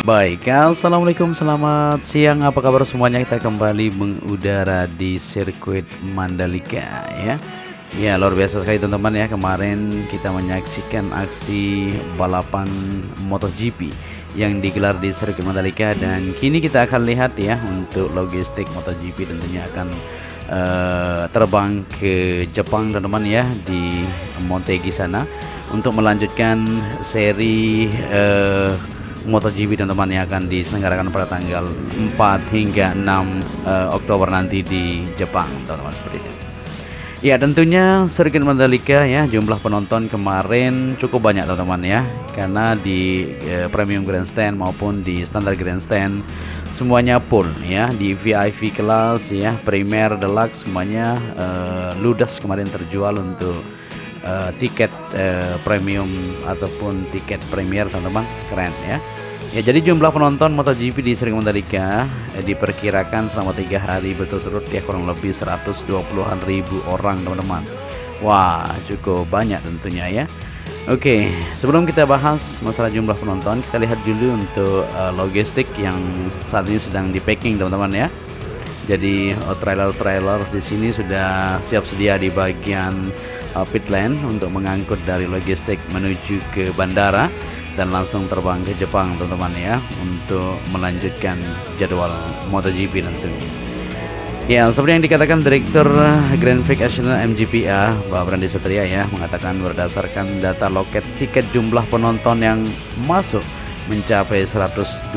Baik, assalamualaikum, selamat siang. Apa kabar semuanya? Kita kembali mengudara di sirkuit Mandalika ya. Ya, luar biasa sekali teman-teman ya. Kemarin kita menyaksikan aksi balapan MotoGP yang digelar di sirkuit Mandalika, dan kini kita akan lihat ya untuk logistik MotoGP tentunya akan terbang ke Jepang teman-teman ya, di Motegi sana untuk melanjutkan seri MotoGP teman-teman yang akan diselenggarakan pada tanggal 4 hingga 6 Oktober nanti di Jepang teman-teman, seperti itu. Ya, tentunya sirkuit Mandalika ya, jumlah penonton kemarin cukup banyak teman-teman ya, karena di premium grandstand maupun di standar grandstand semuanya full ya. Di VIP kelas ya, Premier, Deluxe semuanya ludes kemarin terjual untuk tiket premium ataupun tiket premier teman-teman, keren ya. Ya, jadi jumlah penonton MotoGP di sirkuit Mandalika diperkirakan selama 3 hari berturut-turut ya kurang lebih 120-an ribu orang teman-teman. Wah, cukup banyak tentunya ya. Oke, sebelum kita bahas masalah jumlah penonton, kita lihat dulu untuk logistik yang saat ini sedang di packing teman-teman ya. Jadi trailer-trailer di sini sudah siap sedia di bagian pit lane untuk mengangkut dari logistik menuju ke bandara dan langsung terbang ke Jepang teman-teman ya, untuk melanjutkan jadwal MotoGP tentunya. Ya, seperti yang dikatakan Direktur Grand Prix National MGPA Pak Brandi Satria ya, mengatakan berdasarkan data loket tiket, jumlah penonton yang masuk mencapai 120.000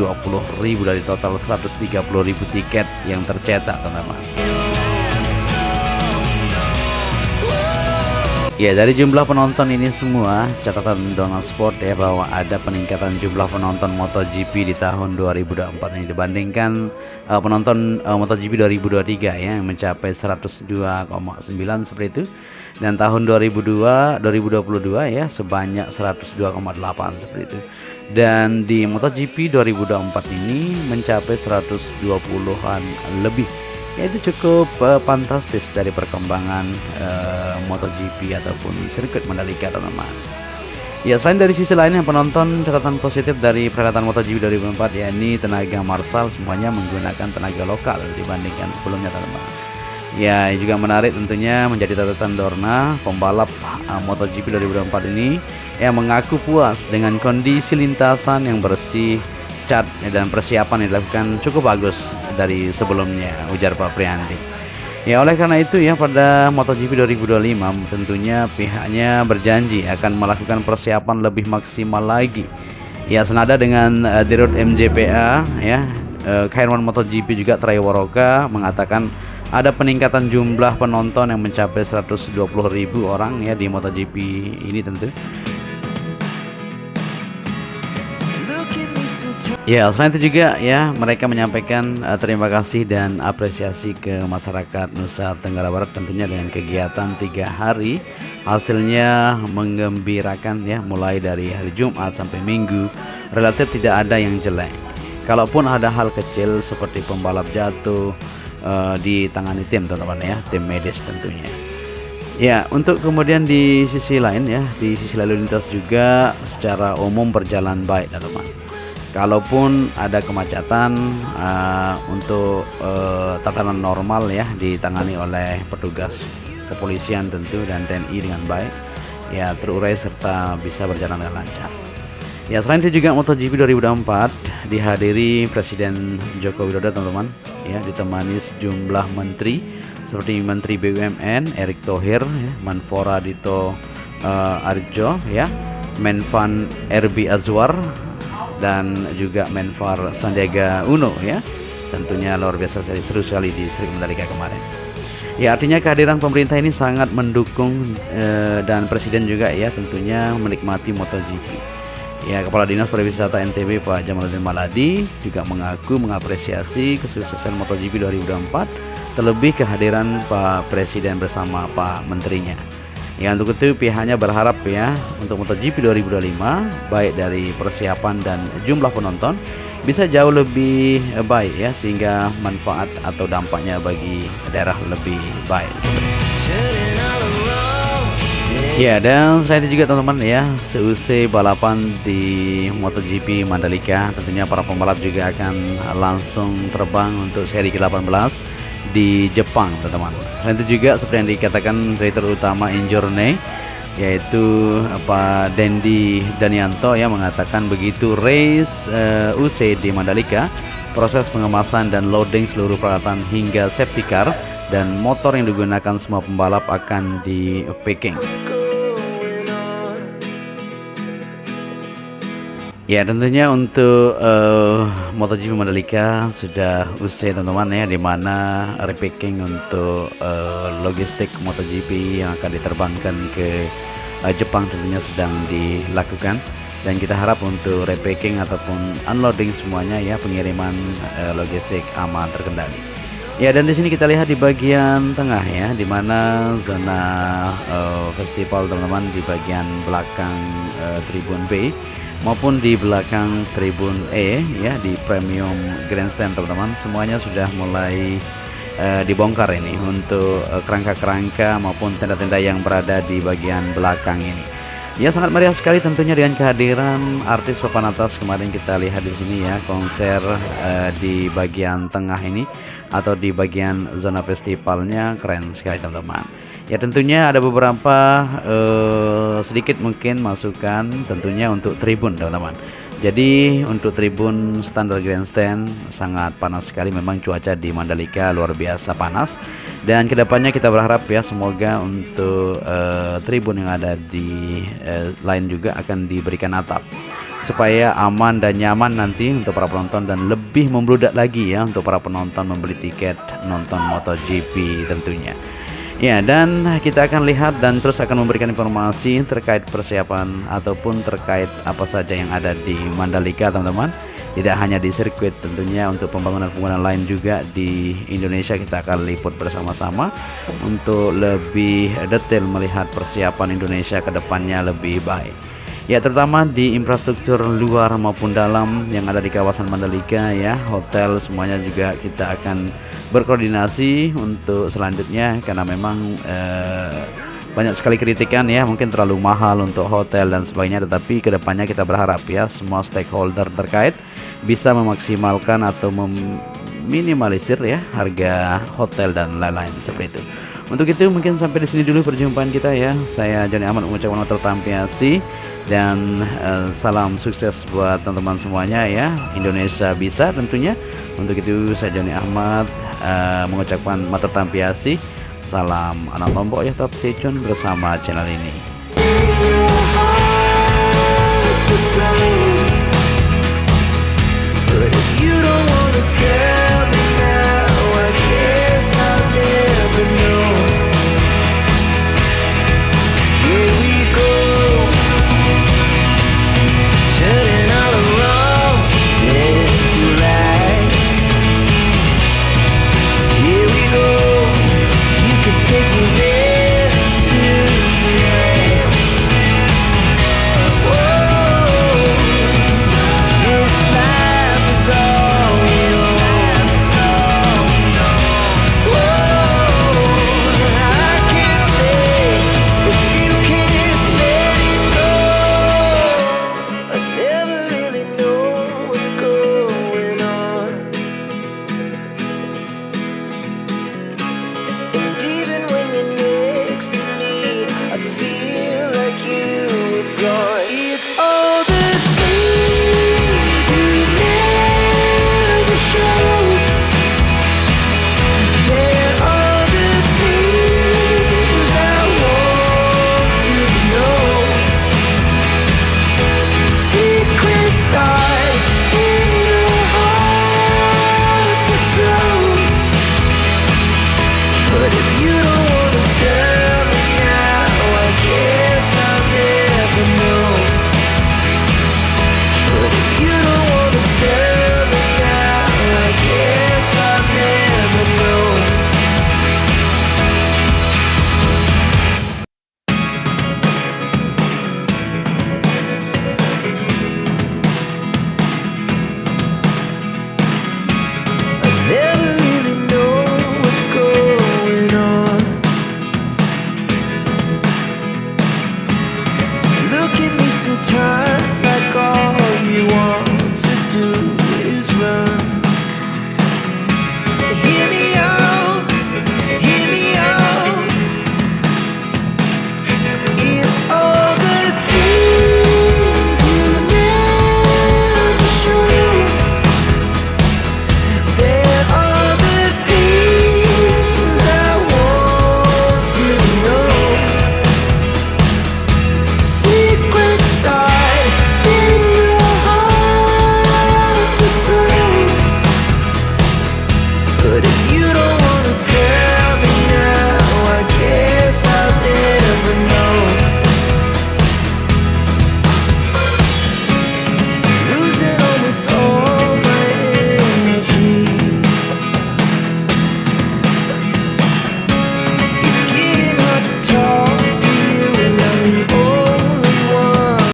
dari total 130.000 tiket yang tercetak teman-teman. Ya, dari jumlah penonton ini semua, catatan Donald Sport ya, bahwa ada peningkatan jumlah penonton MotoGP di tahun 2024 ini dibandingkan penonton MotoGP 2023 ya, yang mencapai 102,9 seperti itu, dan tahun 2022 ya sebanyak 102,8 seperti itu. Dan di MotoGP 2024 ini mencapai 120-an lebih. Ya, itu cukup fantastis dari perkembangan MotoGP ataupun sirkuit Mandalika teman-teman. Ya, selain dari sisi lain yang penonton, catatan positif dari perhelatan MotoGP 2024 yakni tenaga marsal semuanya menggunakan tenaga lokal dibandingkan sebelumnya teman-teman. Ya, juga menarik tentunya menjadi catatan Dorna, pembalap MotoGP 2024 ini yang mengaku puas dengan kondisi lintasan yang bersih, cat dan persiapan yang dilakukan cukup bagus dari sebelumnya, ujar Pak Prianti. Ya, oleh karena itu ya, pada MotoGP 2025 tentunya pihaknya berjanji akan melakukan persiapan lebih maksimal lagi. Ya, senada dengan Dirut MJPA ya, K1 MotoGP juga Trevor Roca mengatakan ada peningkatan jumlah penonton yang mencapai 120.000 orang ya di MotoGP ini tentu. Ya, selain itu juga ya, mereka menyampaikan terima kasih dan apresiasi ke masyarakat Nusa Tenggara Barat tentunya dengan kegiatan 3 hari. Hasilnya menggembirakan ya, mulai dari hari Jumat sampai Minggu relatif tidak ada yang jelek. Kalaupun ada hal kecil seperti pembalap jatuh, ditangani tim teman-teman ya, tim medis tentunya. Ya, untuk kemudian di sisi lain ya, di sisi lalu lintas juga secara umum berjalan baik teman-teman. Kalaupun ada kemacetan, untuk tatanan normal ya, ditangani oleh petugas kepolisian tentu dan TNI dengan baik ya, terurai serta bisa berjalan dengan lancar. Ya, selain itu juga MotoGP 2024 dihadiri Presiden Joko Widodo teman-teman ya, ditemani sejumlah menteri seperti Menteri BUMN Erick Thohir ya, Menpora Dito Arjo ya, Menpan RB Azwar, dan juga Menfar Sandiaga Uno ya. Tentunya luar biasa, seru sekali di sirkuit Mandalika kemarin. Ya, artinya kehadiran pemerintah ini sangat mendukung dan Presiden juga ya tentunya menikmati MotoGP. Ya, Kepala Dinas Pariwisata NTB Pak Jamaluddin Maladi juga mengaku mengapresiasi kesuksesan MotoGP 2024, terlebih kehadiran Pak Presiden bersama Pak Menterinya. Ya, untuk itu pihaknya berharap ya untuk MotoGP 2025 baik dari persiapan dan jumlah penonton bisa jauh lebih baik ya, sehingga manfaat atau dampaknya bagi daerah lebih baik. Ya, dan selain itu juga teman-teman ya, seusai balapan di MotoGP Mandalika, tentunya para pembalap juga akan langsung terbang untuk seri ke-18 di Jepang, teman-teman. Selain itu juga seperti yang dikatakan direktur utama Injourney, yaitu Dendi Danianto yang mengatakan begitu race usai di Mandalika, proses pengemasan dan loading seluruh peralatan hingga safety car dan motor yang digunakan semua pembalap akan di packing. Ya, tentunya untuk MotoGP Mandalika sudah usai teman-teman ya, dimana repacking untuk logistik MotoGP yang akan diterbangkan ke Jepang tentunya sedang dilakukan, dan kita harap untuk repacking ataupun unloading semuanya ya, pengiriman logistik aman terkendali. Ya, dan di sini kita lihat di bagian tengah ya, dimana zona festival teman-teman di bagian belakang Tribun B maupun di belakang Tribun E ya, di Premium Grandstand teman-teman, semuanya sudah mulai dibongkar ini untuk kerangka-kerangka maupun tenda-tenda yang berada di bagian belakang ini. Ya, sangat meriah sekali tentunya dengan kehadiran artis papan atas. Kemarin kita lihat di sini ya, konser di bagian tengah ini atau di bagian zona festivalnya keren sekali teman-teman. Ya, tentunya ada beberapa sedikit mungkin masukan tentunya untuk tribun teman-teman. Jadi untuk tribun standar grandstand sangat panas sekali, memang cuaca di Mandalika luar biasa panas, dan kedepannya kita berharap ya semoga untuk tribun yang ada di lain juga akan diberikan atap supaya aman dan nyaman nanti untuk para penonton, dan lebih membludak lagi ya untuk para penonton membeli tiket nonton MotoGP tentunya. Ya, dan kita akan lihat dan terus akan memberikan informasi terkait persiapan ataupun terkait apa saja yang ada di Mandalika teman-teman. Tidak hanya di sirkuit, tentunya untuk pembangunan-pembangunan lain juga di Indonesia kita akan liput bersama-sama untuk lebih detail melihat persiapan Indonesia ke depannya lebih baik. Ya, terutama di infrastruktur luar maupun dalam yang ada di kawasan Mandalika ya, hotel semuanya juga kita akan berkoordinasi untuk selanjutnya, karena memang banyak sekali kritikan ya, mungkin terlalu mahal untuk hotel dan sebagainya, tetapi kedepannya kita berharap ya semua stakeholder terkait bisa memaksimalkan atau meminimalisir ya harga hotel dan lain-lain seperti itu. Untuk itu mungkin sampai di sini dulu perjumpaan kita ya. Saya Joni Ahmad mengucapkan tertampiasi dan salam sukses buat teman-teman semuanya ya. Indonesia bisa tentunya. Untuk itu saya Joni Ahmad mengucapkan matur tampiasi. Salam anak lombok ya, tetap stay tune bersama channel ini. But if you don't wanna tell me